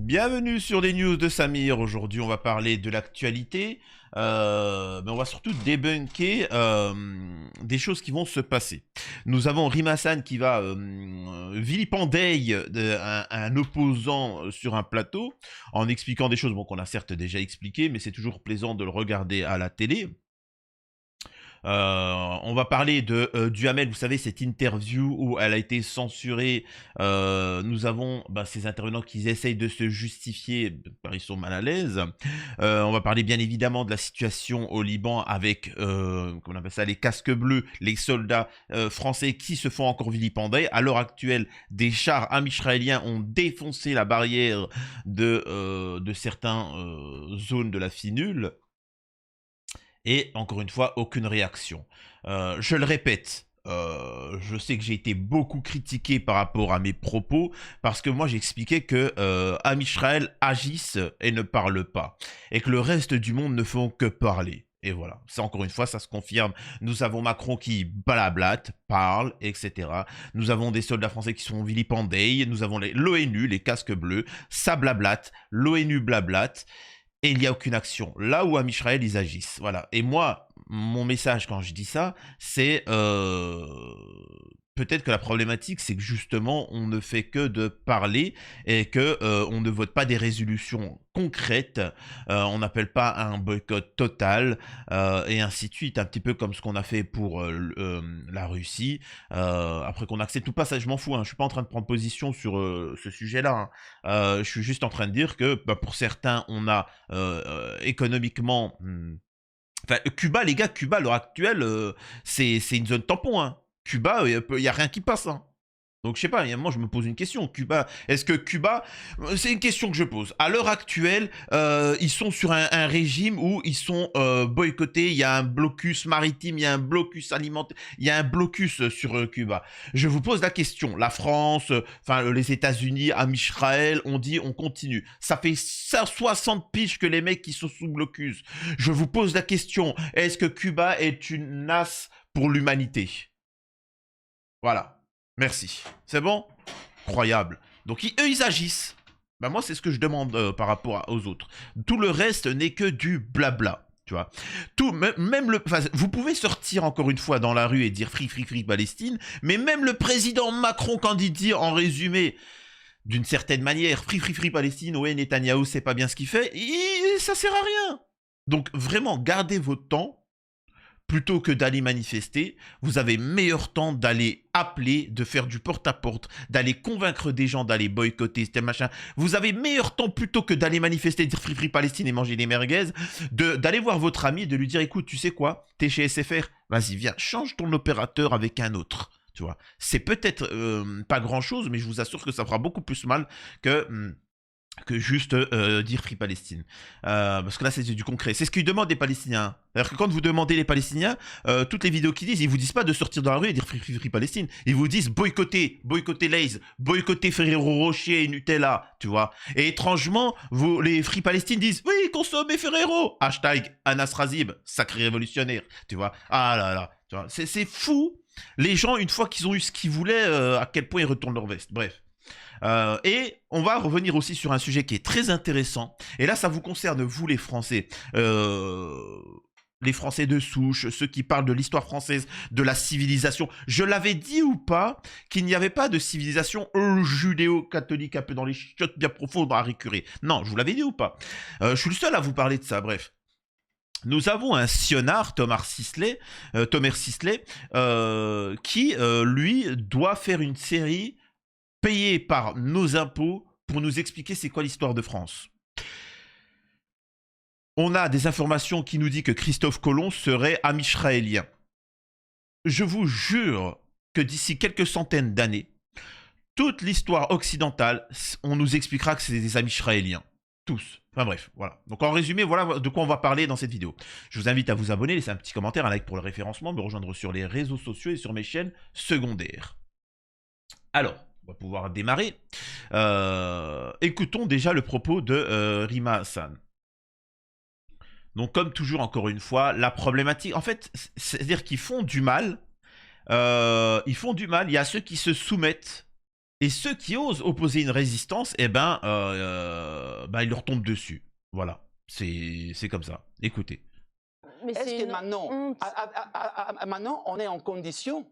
Bienvenue sur les news de Samir. Aujourd'hui, on va parler de l'actualité, mais on va surtout débunker des choses qui vont se passer. Nous avons Rimassan qui va vilipender un opposant sur un plateau en expliquant des choses qu'on a certes déjà expliquées, mais c'est toujours plaisant de le regarder à la télé. On va parler de Duhamel, vous savez, cette interview où elle a été censurée. Nous avons ces intervenants qui essayent de se justifier, ils sont mal à l'aise. On va parler bien évidemment de la situation au Liban avec, comment on appelle ça, les casques bleus, les soldats français qui se font encore vilipender. À l'heure actuelle, des chars israéliens ont défoncé la barrière de certaines zones de la finule. Et encore une fois, aucune réaction. Je le répète, je sais que j'ai été beaucoup critiqué par rapport à mes propos, parce que moi j'expliquais que Israël agissent et ne parlent pas, et que le reste du monde ne font que parler. Et voilà, ça encore une fois, ça se confirme. Nous avons Macron qui blablate, parle, etc. Nous avons des soldats français qui sont vilipendés, nous avons l'ONU, les casques bleus, ça blablate, l'ONU blablate. Et il n'y a aucune action. Là où à Israël, ils agissent. Voilà. Et moi, mon message quand je dis ça, c'est peut-être que la problématique, c'est que justement, on ne fait que de parler et que on ne vote pas des résolutions concrètes. On n'appelle pas à un boycott total et ainsi de suite. Un petit peu comme ce qu'on a fait pour la Russie. Après qu'on accepte tout pas, ça je m'en fous. Hein. Je suis pas en train de prendre position sur ce sujet-là. Hein. Je suis juste en train de dire que pour certains, on a économiquement... Enfin, Cuba, les gars, Cuba, à l'heure actuelle, c'est une zone tampon. Hein. Cuba, il n'y a rien qui passe. Hein. Donc, je sais pas, moi, je me pose une question. Cuba, est-ce que Cuba... C'est une question que je pose. À l'heure actuelle, ils sont sur un régime où ils sont boycottés. Il y a un blocus maritime, il y a un blocus alimentaire, il y a un blocus sur Cuba. Je vous pose la question. La France, les États-Unis, Israël, on dit on continue. Ça fait 60 piges que les mecs qui sont sous blocus. Je vous pose la question. Est-ce que Cuba est une menace pour l'humanité? Voilà. Merci. C'est bon? Incroyable. Donc, eux, ils agissent. Ben, moi, c'est ce que je demande par rapport aux autres. Tout le reste n'est que du blabla. Tu vois. Tout, même le, vous pouvez sortir encore une fois dans la rue et dire free, free, free Palestine, mais même le président Macron, quand il dit en résumé, d'une certaine manière, free, free, free Palestine, ouais, Netanyahou, c'est pas bien ce qu'il fait, ça sert à rien. Donc, vraiment, gardez votre temps. Plutôt que d'aller manifester, vous avez meilleur temps d'aller appeler, de faire du porte-à-porte, d'aller convaincre des gens d'aller boycotter, tel machin. Vous avez meilleur temps plutôt que d'aller manifester, dire free free Palestine et manger des merguez, d'aller voir votre ami et de lui dire écoute, tu sais quoi, t'es chez SFR, vas-y, viens, change ton opérateur avec un autre. Tu vois, c'est peut-être pas grand-chose, mais je vous assure que ça fera beaucoup plus mal que juste dire Free Palestine. Parce que là, c'est du concret. C'est ce qu'ils demandent les Palestiniens. C'est-à-dire que quand vous demandez les Palestiniens, toutes les vidéos qu'ils disent, ils vous disent pas de sortir dans la rue et dire Free, free, free Palestine. Ils vous disent boycotter Lays, boycotter Ferrero Rocher et Nutella, tu vois. Et étrangement, les Free Palestine disent oui, consommez Ferrero. Hashtag Anas Razib, sacré révolutionnaire, tu vois. Ah là là, tu vois. C'est fou. Les gens, une fois qu'ils ont eu ce qu'ils voulaient, à quel point ils retournent leur veste. Bref. Et on va revenir aussi sur un sujet qui est très intéressant. Et là, ça vous concerne, vous les Français. Les Français de souche, ceux qui parlent de l'histoire française, de la civilisation. Je l'avais dit ou pas qu'il n'y avait pas de civilisation judéo-catholique un peu dans les chiottes bien profondes à récurer. Non, je vous l'avais dit ou pas. Je suis le seul à vous parler de ça, bref. Nous avons un sionard, Thomas Sisley, qui, lui, doit faire une série payé par nos impôts pour nous expliquer c'est quoi l'histoire de France. On a des informations qui nous disent que Christophe Colomb serait amisraélien. Je vous jure que d'ici quelques centaines d'années, toute l'histoire occidentale, on nous expliquera que c'est des amisraéliens. Tous. Enfin bref, voilà. Donc en résumé, voilà de quoi on va parler dans cette vidéo. Je vous invite à vous abonner, laisser un petit commentaire, un like pour le référencement, me rejoindre sur les réseaux sociaux et sur mes chaînes secondaires. Alors, on va pouvoir démarrer. Écoutons déjà le propos de Rima Hassan. Donc, comme toujours, encore une fois, la problématique... En fait, c'est-à-dire qu'ils font du mal. Il y a ceux qui se soumettent Et ceux qui osent opposer une résistance, eh ben, ils leur tombent dessus. Voilà, c'est comme ça. Écoutez. Mais Est-ce c'est que une maintenant, honte. maintenant, on est en condition,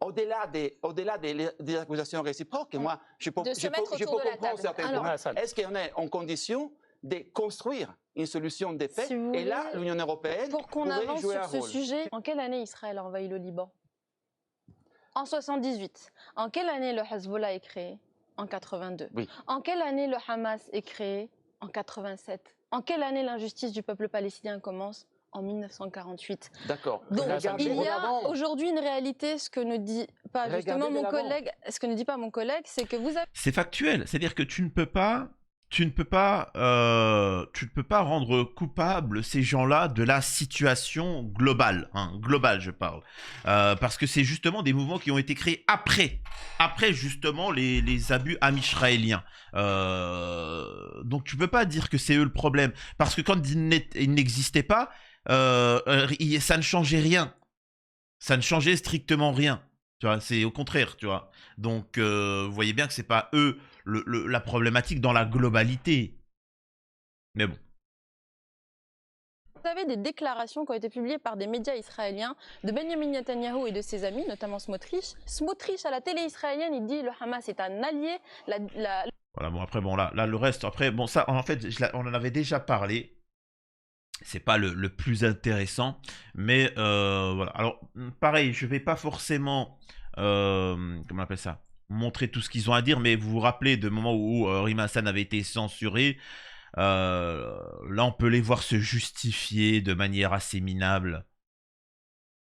au-delà des accusations réciproques, moi, je peux De se mettre je autour peux de la comprendre table. certains Alors, points. Est-ce qu'on est en condition de construire une solution de paix? Si vous Et là, voulez, l'Union européenne pour qu'on pourrait avance jouer sur un ce rôle. sujet, en quelle année Israël a envahi le Liban? En 78. En quelle année le Hezbollah est créé? En 82. Oui. En quelle année le Hamas est créé? En 87. En quelle année l'injustice du peuple palestinien commence? En 1948. D'accord. Donc, Regardez il y de a l'avant. aujourd'hui une réalité, ce que ne dit pas Regardez justement de mon l'avant. collègue, ce que ne dit pas mon collègue, c'est que vous avez C'est factuel, c'est-à-dire que tu ne peux pas rendre coupables ces gens-là de la situation globale, hein, globale je parle, parce que c'est justement des mouvements qui ont été créés après justement les abus amisraéliens. Donc tu peux pas dire que c'est eux le problème, parce que quand ils n'existaient pas, ça ne changeait rien, ça ne changeait strictement rien. Tu vois, c'est au contraire, tu vois. Donc, vous voyez bien que c'est pas eux la problématique dans la globalité. Mais bon. des déclarations qui ont été publiées par des médias israéliens de Benjamin Netanyahou et de ses amis, notamment Smotrich. Smotrich, à la télé israélienne, il dit le Hamas est un allié. Voilà, bon, après, bon, là, le reste, après, bon, ça, en fait, on en avait déjà parlé. C'est pas le plus intéressant, mais voilà. Alors, pareil, je vais pas forcément, comment on appelle ça, montrer tout ce qu'ils ont à dire, mais vous vous rappelez de moments où Rima Hassan avait été censuré. Là, on peut les voir se justifier de manière assez minable.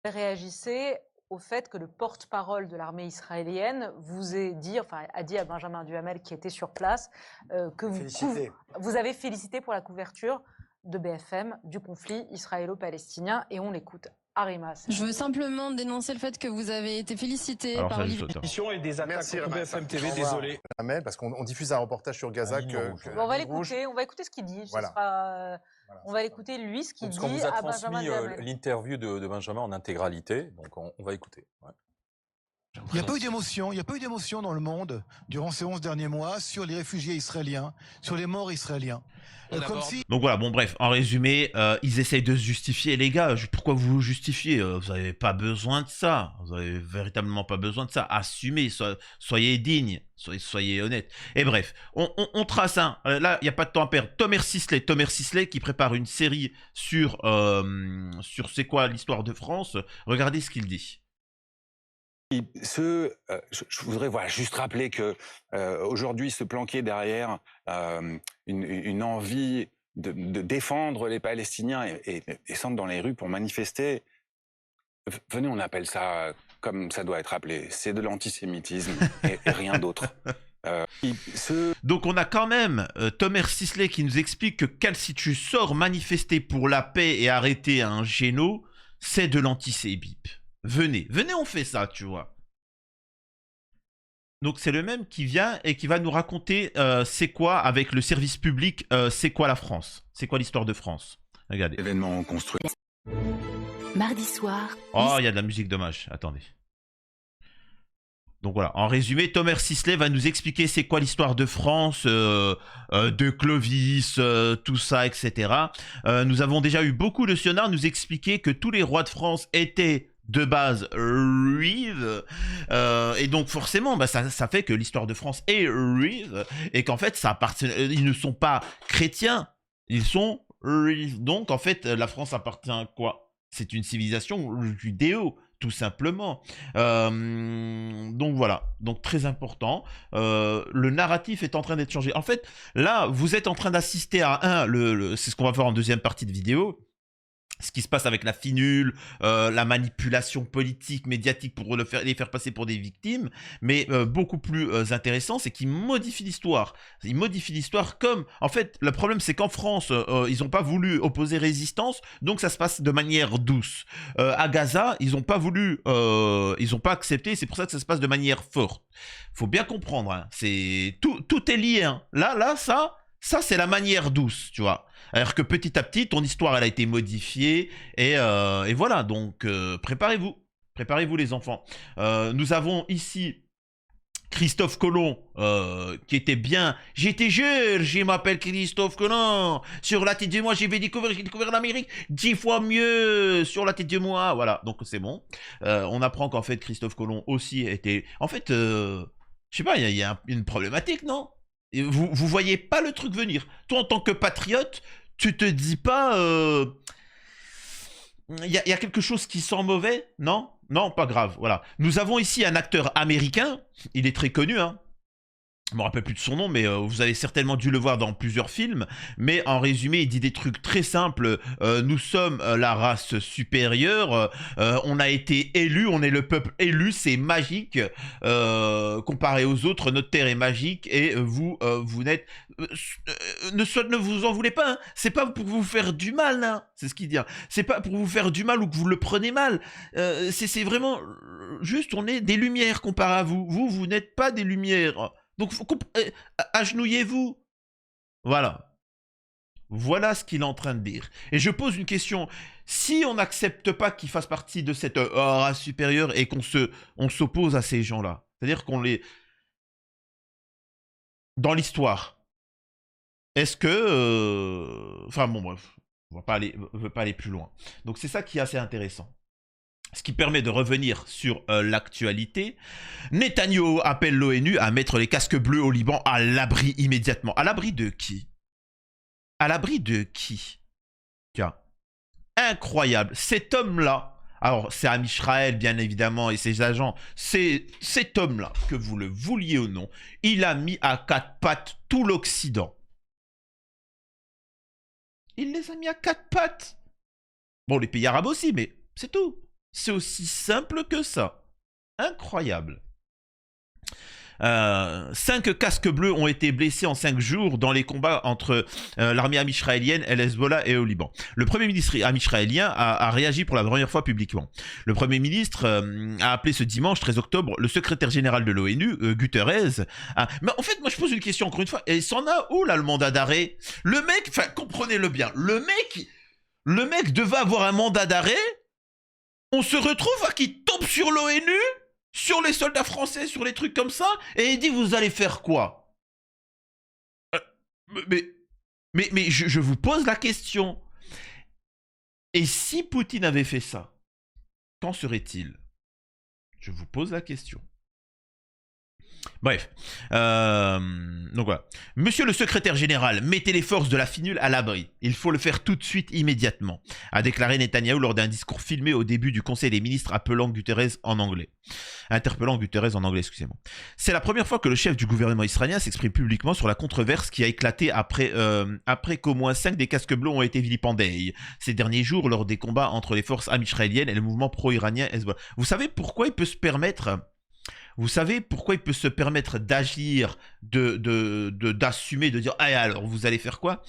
Réagissez au fait que le porte-parole de l'armée israélienne vous ait dit, enfin, a dit à Benjamin Duhamel qui était sur place que vous avez félicité pour la couverture de BFM du conflit israélo-palestinien, et on l'écoute. Arimas. Je veux simplement dénoncer le fait que vous avez été félicité Alors, par ça, Olivier. Et des attaques contre BFM TV, désolé. Parce qu'on diffuse un reportage sur Gaza On va l'écouter ce qu'il dit. Voilà. On va l'écouter lui, ce qu'il dit On vous a à Benjamin transmis Duhamel. l'interview de Benjamin en intégralité, donc on va écouter. Ouais. Il n'y a pas eu d'émotion dans le monde durant ces 11 derniers mois sur les réfugiés israéliens, sur les morts israéliens. Donc voilà, bon bref, en résumé, ils essayent de se justifier. Les gars, pourquoi vous vous justifiez? Vous n'avez pas besoin de ça. Vous n'avez véritablement pas besoin de ça. Assumez, soyez dignes, soyez honnêtes. Et bref, on trace un. Là, il n'y a pas de temps à perdre. Tomer Sisley qui prépare une série sur c'est quoi l'histoire de France. Regardez ce qu'il dit. Je voudrais juste rappeler que aujourd'hui se planquer derrière une envie de défendre les Palestiniens et descendre dans les rues pour manifester, venez, on appelle ça comme ça doit être appelé, c'est de l'antisémitisme et rien d'autre. Donc on a quand même Tomer Sisley qui nous explique que si tu sors manifester pour la paix et arrêter un géno, c'est de l'antisémitisme. Venez, on fait ça, tu vois. Donc c'est le même qui vient et qui va nous raconter c'est quoi avec le service public, c'est quoi la France, c'est quoi l'histoire de France. Regardez. Événement construit. Mardi soir. Oh, il y a de la musique, dommage, attendez. Donc voilà, en résumé, Tomer Sisley va nous expliquer c'est quoi l'histoire de France, de Clovis, tout ça, etc. Nous avons déjà eu beaucoup de sionards nous expliquer que tous les rois de France étaient de base juive, et donc forcément ça fait que l'histoire de France est juive, et qu'en fait ils ne sont pas chrétiens, ils sont juifs. Donc en fait la France appartient à quoi? C'est une civilisation judéo, tout simplement. Donc voilà, donc très important. Le narratif est en train d'être changé. En fait, là, vous êtes en train d'assister à c'est ce qu'on va voir en deuxième partie de vidéo. Ce qui se passe avec la finule, la manipulation politique, médiatique pour les faire passer pour des victimes, mais beaucoup plus intéressant, c'est qu'ils modifient l'histoire. Ils modifient l'histoire comme... En fait, le problème, c'est qu'en France, ils n'ont pas voulu opposer résistance, donc ça se passe de manière douce. À Gaza, ils n'ont pas voulu... ils n'ont pas accepté, c'est pour ça que ça se passe de manière forte. Faut bien comprendre, hein, tout est lié. Hein. Là, ça c'est la manière douce, tu vois. Alors que petit à petit, ton histoire, elle a été modifiée. Et voilà, donc préparez-vous. Préparez-vous les enfants. Nous avons ici Christophe Colomb, qui était bien. J'étais jeune, je m'appelle Christophe Colomb. Sur la tête de moi, j'ai découvert l'Amérique 10 fois mieux. Sur la tête de moi, voilà. Donc c'est bon. On apprend qu'en fait Christophe Colomb aussi était. En fait, je sais pas, il y a une problématique, non? Et vous voyez pas le truc venir. Toi, en tant que patriote, tu te dis pas. Il y a quelque chose qui sent mauvais, non? Non, pas grave, voilà. Nous avons ici un acteur américain, il est très connu, hein. Je me rappelle plus de son nom, mais vous avez certainement dû le voir dans plusieurs films. Mais en résumé, il dit des trucs très simples. Nous sommes la race supérieure. On a été élus, on est le peuple élu. C'est magique. Comparé aux autres, notre terre est magique. Et vous, vous n'êtes... ne vous en voulez pas. Hein. C'est pas pour vous faire du mal. Hein. C'est ce qu'il dit. Hein. C'est pas pour vous faire du mal ou que vous le prenez mal. C'est vraiment... Juste, on est des lumières comparé à vous. Vous n'êtes pas des lumières. Donc, agenouillez-vous. Voilà. Voilà ce qu'il est en train de dire. Et je pose une question. Si on n'accepte pas qu'ils fassent partie de cette race supérieure et qu'on s'oppose à ces gens-là, c'est-à-dire qu'on les... Dans l'histoire, est-ce que... Enfin bon, bref. On ne veut pas aller plus loin. Donc, c'est ça qui est assez intéressant. Ce qui permet de revenir sur l'actualité. Netanyahou appelle l'ONU à mettre les casques bleus au Liban à l'abri immédiatement. À l'abri de qui? À l'abri de qui? Tiens. Incroyable. Cet homme-là, alors c'est Amisraël bien évidemment et ses agents, c'est cet homme-là, que vous le vouliez ou non, il a mis à quatre pattes tout l'Occident. Il les a mis à quatre pattes. Bon, les pays arabes aussi, mais c'est tout. C'est aussi simple que ça. Incroyable. 5 casques bleus ont été blessés en 5 jours dans les combats entre l'armée amisraélienne et l'Hezbollah et au Liban. Le premier ministre amisraélien a réagi pour la première fois publiquement. Le premier ministre a appelé ce dimanche 13 octobre le secrétaire général de l'ONU, Guterres. Mais en fait, moi je pose une question encore une fois. Et s'en a où là le mandat d'arrêt? Le mec, enfin comprenez-le bien, le mec devait avoir un mandat d'arrêt. On se retrouve à qu'il tombe sur l'ONU, sur les soldats français, sur les trucs comme ça, et il dit vous allez faire quoi? Mais je vous pose la question. Et si Poutine avait fait ça, qu'en serait-il? Je vous pose la question. Bref, donc voilà. Monsieur le secrétaire général, mettez les forces de la finule à l'abri. Il faut le faire tout de suite, immédiatement, a déclaré Netanyahou lors d'un discours filmé au début du Conseil des ministres interpellant Guterres en anglais, excusez-moi. C'est la première fois que le chef du gouvernement israélien s'exprime publiquement sur la controverse qui a éclaté après qu'au moins 5 des casques bleus ont été vilipendés ces derniers jours lors des combats entre les forces amisraéliennes et le mouvement pro-iranien Hezbollah. Vous savez pourquoi il peut se permettre... Vous savez pourquoi il peut se permettre d'agir, d'assumer, de dire « Ah alors, vous allez faire quoi ?»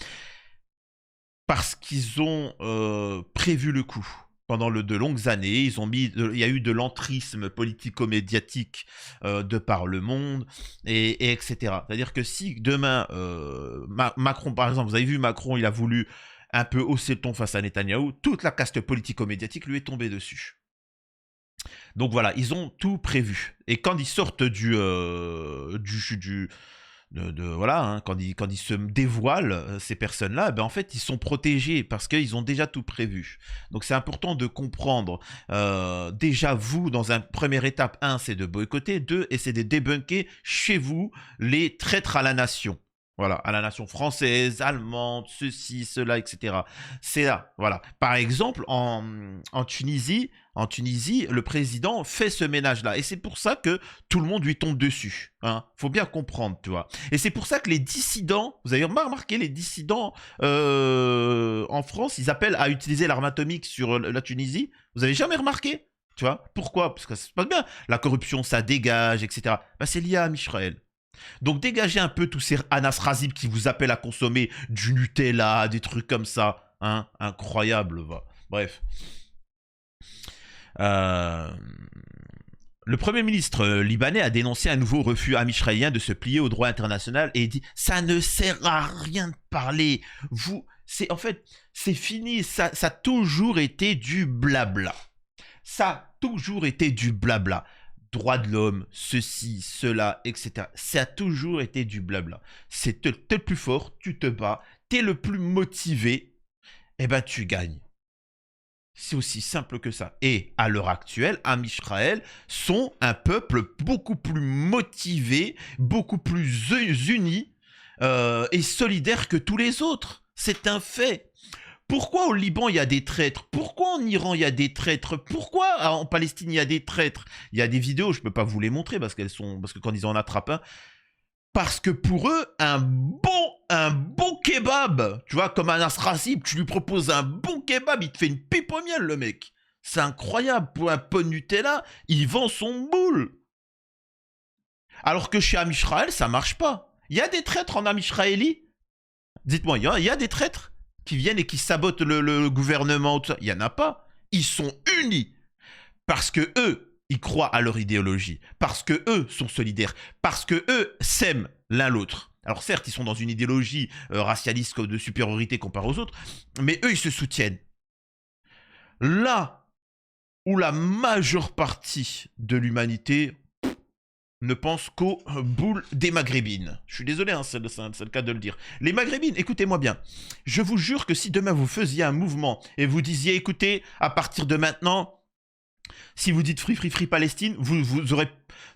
Parce qu'ils ont prévu le coup. Pendant de longues années, il y a eu de l'entrisme politico-médiatique de par le monde, et etc. C'est-à-dire que si demain, Macron, par exemple, vous avez vu Macron, il a voulu un peu hausser le ton face à Netanyahou, toute la caste politico-médiatique lui est tombée dessus. Donc voilà, ils ont tout prévu. Et quand ils sortent voilà, hein, quand ils se dévoilent, ces personnes-là, ben en fait, ils sont protégés parce qu'ils ont déjà tout prévu. Donc c'est important de comprendre. Déjà, vous, dans une première étape, 1, c'est de boycotter. 2, essayer de débunker chez vous les traîtres à la nation. Voilà, à la nation française, allemande, ceci, cela, etc. C'est là, voilà. Par exemple, en Tunisie, le président fait ce ménage-là. Et c'est pour ça que tout le monde lui tombe dessus. Hein. Faut bien comprendre, tu vois. Et c'est pour ça que les dissidents, vous avez remarqué, les dissidents en France, ils appellent à utiliser l'arme atomique sur la Tunisie. Vous avez jamais remarqué? Tu vois? Pourquoi? Parce que ça se passe bien. La corruption, ça dégage, etc. Ben, c'est lié à Amisraël. Donc dégagez un peu tous ces Anas Razib qui vous appellent à consommer du Nutella, des trucs comme ça. Hein, incroyable, va. Bref. Le Premier ministre libanais a dénoncé un nouveau refus amisraélien de se plier au droit international et dit « Ça ne sert à rien de parler. En fait, c'est fini. Ça a toujours été du blabla. Ça a toujours été du blabla. droits de l'homme, ceci, cela, etc. Ça a toujours été du blabla. T'es le plus fort, tu te bats, t'es le plus motivé, eh ben tu gagnes. C'est aussi simple que ça. Et à l'heure actuelle, Am Israël sont un peuple beaucoup plus motivé, beaucoup plus uni et solidaire que tous les autres. C'est un fait. Pourquoi au Liban il y a des traîtres? Pourquoi en Iran il y a des traîtres? Pourquoi en Palestine il y a des traîtres? Il y a des vidéos, je ne peux pas vous les montrer parce que quand ils en attrapent un, parce que pour eux, un bon kebab, tu vois, comme un Asrasib, tu lui proposes un bon kebab, il te fait une pipe au miel, le mec. C'est incroyable. Pour un pot de Nutella, il vend son boule. Alors que chez Am Israël, ça marche pas. Il y a des traîtres en Am Israéli. Dites-moi, il y a des traîtres qui viennent et qui sabotent le gouvernement, tout ça. Il y en a pas. Ils sont unis. Parce que eux, ils croient à leur idéologie, parce que eux sont solidaires, parce que eux s'aiment l'un l'autre. Alors certes, ils sont dans une idéologie racialiste de supériorité comparée aux autres, mais eux, ils se soutiennent. Là où la majeure partie de l'humanité ne pense qu'aux boules des maghrébines. Je suis désolé, hein, c'est le cas de le dire. Les maghrébines, écoutez-moi bien. Je vous jure que si demain vous faisiez un mouvement et vous disiez, écoutez, à partir de maintenant, si vous dites free Palestine, vous aurez...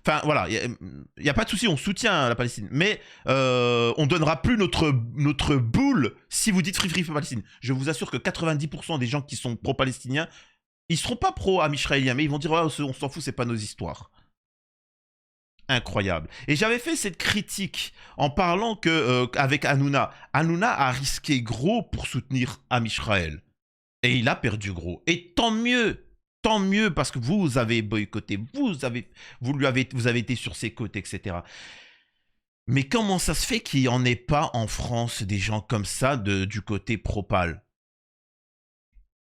Enfin, voilà, il n'y a pas de souci, on soutient la Palestine. Mais on donnera plus notre boule si vous dites free Palestine. Je vous assure que 90% des gens qui sont pro-palestiniens, ils seront pas pro-am israélien, mais ils vont dire oh, on s'en fout, c'est pas nos histoires. Incroyable. Et j'avais fait cette critique en parlant que avec Hanouna. Hanouna a risqué gros pour soutenir Am Israël. Et il a perdu gros. Et tant mieux. Tant mieux parce que vous avez boycotté, vous avez été sur ses côtes, etc. Mais comment ça se fait qu'il n'y en ait pas en France des gens comme ça du côté pro-pal?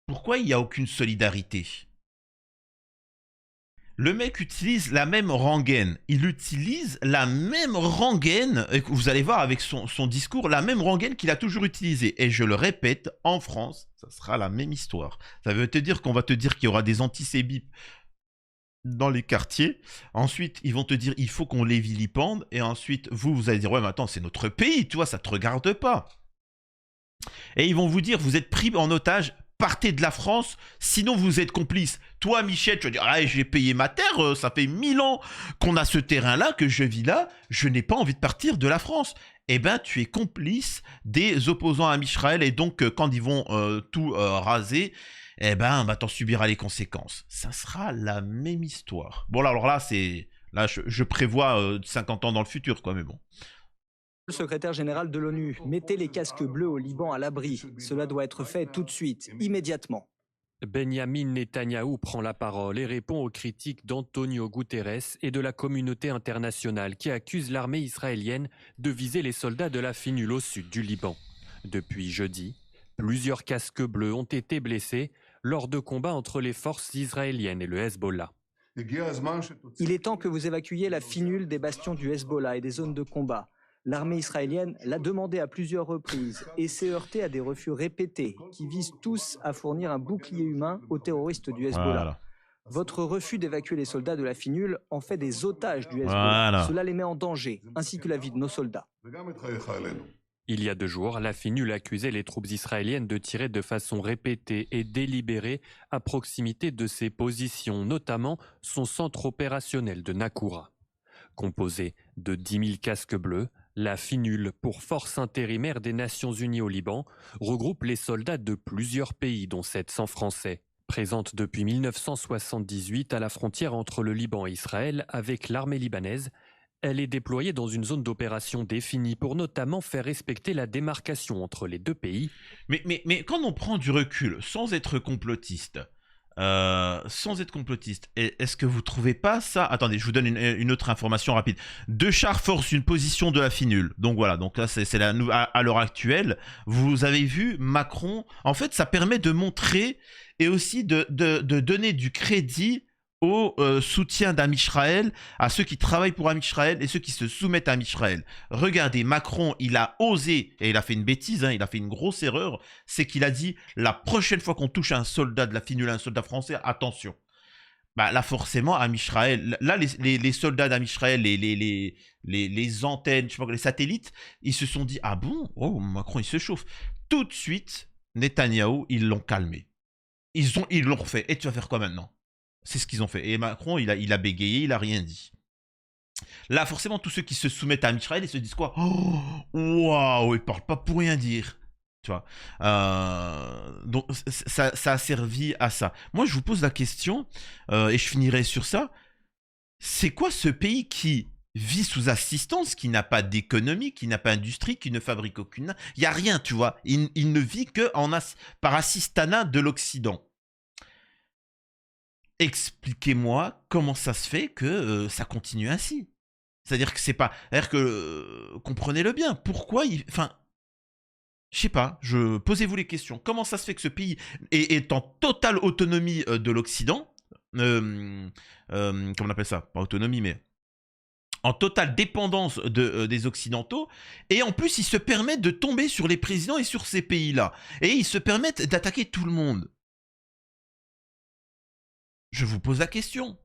Pourquoi il n'y a aucune solidarité? Le mec utilise la même rengaine. Il utilise la même rengaine, vous allez voir avec son discours, la même rengaine qu'il a toujours utilisée. Et je le répète, en France, ça sera la même histoire. Ça veut te dire qu'on va te dire qu'il y aura des antisémites dans les quartiers. Ensuite, ils vont te dire il faut qu'on les vilipende. Et ensuite, vous allez dire ouais, mais attends, c'est notre pays, tu vois, ça te regarde pas. Et ils vont vous dire vous êtes pris en otage. Partez de la France, sinon vous êtes complice. Toi, Michel, tu vas dire ah, j'ai payé ma terre, ça fait 1000 ans qu'on a ce terrain-là, que je vis là, je n'ai pas envie de partir de la France. Eh ben, tu es complice des opposants à Am Israël, et donc quand ils vont tout raser, eh ben, t'en subiras les conséquences. Ça sera la même histoire. Bon, alors là, je prévois 50 ans dans le futur, quoi, mais bon. Le secrétaire général de l'ONU, mettez les casques bleus au Liban à l'abri. Cela doit être fait tout de suite, immédiatement. Benjamin Netanyahou prend la parole et répond aux critiques d'Antonio Guterres et de la communauté internationale qui accuse l'armée israélienne de viser les soldats de la FINUL au sud du Liban. Depuis jeudi, plusieurs casques bleus ont été blessés lors de combats entre les forces israéliennes et le Hezbollah. Il est temps que vous évacuiez la FINUL des bastions du Hezbollah et des zones de combat. L'armée israélienne l'a demandé à plusieurs reprises et s'est heurtée à des refus répétés qui visent tous à fournir un bouclier humain aux terroristes du Hezbollah. Voilà. Votre refus d'évacuer les soldats de la FINUL en fait des otages du Hezbollah. Voilà. Cela les met en danger, ainsi que la vie de nos soldats. Il y a 2 jours, la FINUL accusait les troupes israéliennes de tirer de façon répétée et délibérée à proximité de ses positions, notamment son centre opérationnel de Nakoura. Composé de 10 000 casques bleus, la FINUL, pour Force intérimaire des Nations Unies au Liban, regroupe les soldats de plusieurs pays, dont 700 Français. Présente depuis 1978 à la frontière entre le Liban et Israël avec l'armée libanaise, elle est déployée dans une zone d'opération définie pour notamment faire respecter la démarcation entre les 2 pays. Mais quand on prend du recul, sans être complotiste, est-ce que vous trouvez pas ça? Attendez, je vous donne une autre information rapide. 2 chars forcent une position de la FINUL. Donc voilà, donc là c'est à l'heure actuelle. Vous avez vu Macron, en fait ça permet de montrer et aussi de donner du crédit au soutien d'Am Israël, à ceux qui travaillent pour Am Israël et ceux qui se soumettent à Am Israël. Regardez, Macron, il a osé, et il a fait une bêtise, hein, il a fait une grosse erreur, c'est qu'il a dit, la prochaine fois qu'on touche un soldat de la FINUL, un soldat français, attention. Bah là forcément, Am Israël, là les soldats d'Am Israël, les antennes, je sais pas, les satellites, ils se sont dit, ah bon, oh Macron il se chauffe. Tout de suite, Netanyahou, ils l'ont calmé. Ils l'ont refait. Et tu vas faire quoi maintenant? C'est ce qu'ils ont fait. Et Macron, il a bégayé, il a rien dit. Là, forcément, tous ceux qui se soumettent à Israël, ils se disent quoi? Oh, waouh, ils parlent pas pour rien dire. Tu vois. Donc, ça a servi à ça. Moi, je vous pose la question, et je finirai sur ça. C'est quoi ce pays qui vit sous assistance, qui n'a pas d'économie, qui n'a pas d'industrie, qui ne fabrique aucune... Il n'y a rien, tu vois. Il ne vit que par assistanat de l'Occident. Expliquez-moi comment ça se fait que ça continue ainsi. C'est-à-dire que c'est pas... C'est-à-dire que... comprenez-le bien. Pourquoi il... Enfin... Je sais pas. Posez-vous les questions. Comment ça se fait que ce pays est en totale autonomie de l'Occident, comment on appelle ça? Pas autonomie, mais... en totale dépendance des Occidentaux, et en plus, ils se permettent de tomber sur les présidents et sur ces pays-là. Et ils se permettent d'attaquer tout le monde. Je vous pose la question.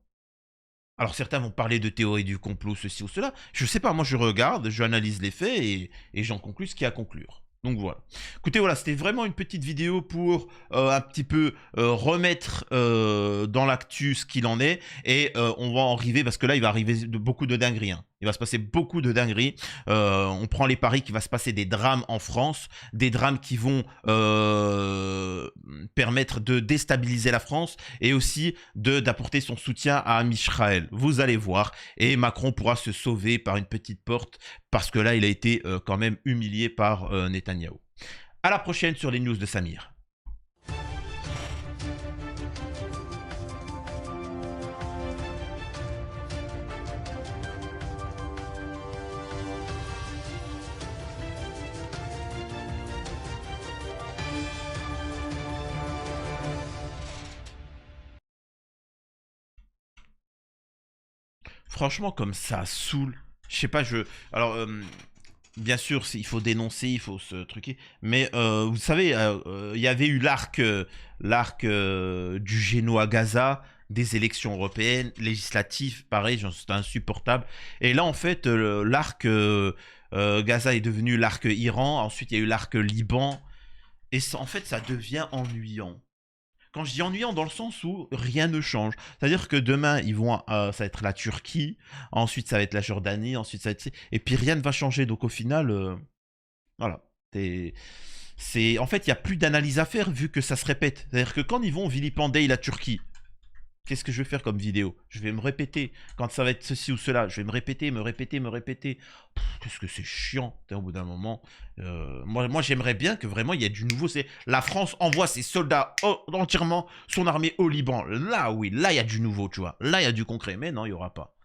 Alors certains vont parler de théorie du complot, ceci ou cela. Je sais pas, moi je regarde, j'analyse les faits et j'en conclus ce qu'il y a à conclure. Donc voilà. Écoutez, voilà, c'était vraiment une petite vidéo pour un petit peu remettre dans l'actu ce qu'il en est. Et on va en arriver, parce que là, il va arriver beaucoup de dingueries. Hein. Il va se passer beaucoup de dingueries. On prend les paris qu'il va se passer des drames en France. Des drames qui vont permettre de déstabiliser la France. Et aussi d'apporter son soutien à Am Israël. Vous allez voir. Et Macron pourra se sauver par une petite porte. Parce que là, il a été quand même humilié par Netanyahou. À la prochaine sur les news de Samir. Franchement, comme ça saoule. Je sais pas, alors, bien sûr, il faut dénoncer, il faut se truquer. Mais vous savez, il y avait eu l'arc du Génois Gaza, des élections européennes, législatives, pareil, c'était insupportable. Et là, en fait, l'arc Gaza est devenu l'arc Iran. Ensuite, il y a eu l'arc Liban. Et en fait, ça devient ennuyant. Quand je dis ennuyant, dans le sens où rien ne change. C'est-à-dire que demain, ça va être la Turquie, ensuite ça va être la Jordanie, ensuite ça va être... Et puis rien ne va changer. Donc au final, voilà. En fait, il n'y a plus d'analyse à faire vu que ça se répète. C'est-à-dire que quand ils vont vilipender la Turquie, qu'est-ce que je vais faire comme vidéo? Je vais me répéter. Quand ça va être ceci ou cela, je vais me répéter. Qu'est-ce que c'est chiant, au bout d'un moment. Moi j'aimerais bien que vraiment il y ait du nouveau. La France envoie ses soldats entièrement, son armée au Liban. Là, oui, là, il y a du nouveau, tu vois. Là, il y a du concret. Mais non, il n'y aura pas.